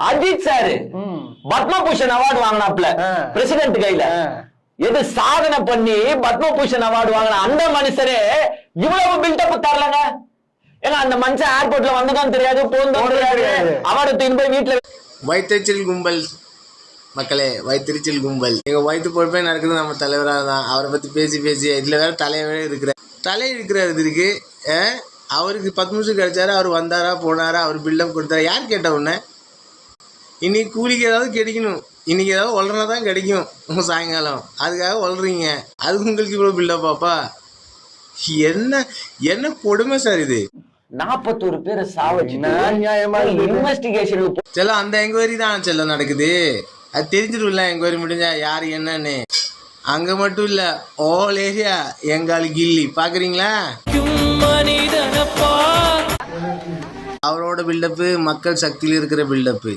Ajith sir Padma Bhushan award வாங்கினாப்ல president கையில. எது சாதனை பண்ணி பத்மபூஷன் அவார்டு வாங்கின அந்த மனுஷரே இவ்வளவு பில்டப் தரலங்க. ஏன்னா அந்த மனுஷன் ஏர்போர்ட்ல வந்ததும் தெரியாது, போனதும் தெரியாது, அவார்டு தூக்கி போய் வீட்டுல. வயிற்றுச்சல் கும்பல் மக்களே, வயிற்றுச்சல் கும்பல். எங்க வயிற்று பொறுப்பே நடக்குது நம்ம தலைவராக தான். அவரை பத்தி பேசி பேசி இதுல வேற தலைவரே இருக்கிறாரு இருக்கு. அவருக்கு 10 நிமிஷம் கிடைச்சாரு, அவர் வந்தாரா போனாரா, அவர் பில்டப் கொடுத்தாரா, யார் கேட்ட உடனே? இன்னைக்கு கூலிக்கு ஏதாவது கிடைக்கணும், இன்னைக்கு ஏதாவது வளர்றா தான் கிடைக்கும் சாயங்காலம், அதுக்காக வளர்றீங்க. அதுக்கு உங்களுக்கு இவ்வளோ பில்டப்பாப்பா? என்ன கொடுமை சார் இது. 41 பேரை சாவச்சு இன்வெஸ்டிகேஷன் செல்லம். அந்த என்கொயரி தான் செல்லம் நடக்குது. அது தெரிஞ்சிடும்ல என்கொயரி முடிஞ்சா யாரு என்னன்னு. அங்க மட்டும் இல்ல, ஆல் ஏரியா எங்கால் கில்லி பாக்குறீங்களா? அவரோட பில்டப்பு மக்கள் சக்தியில் இருக்கிற பில்டப்பு.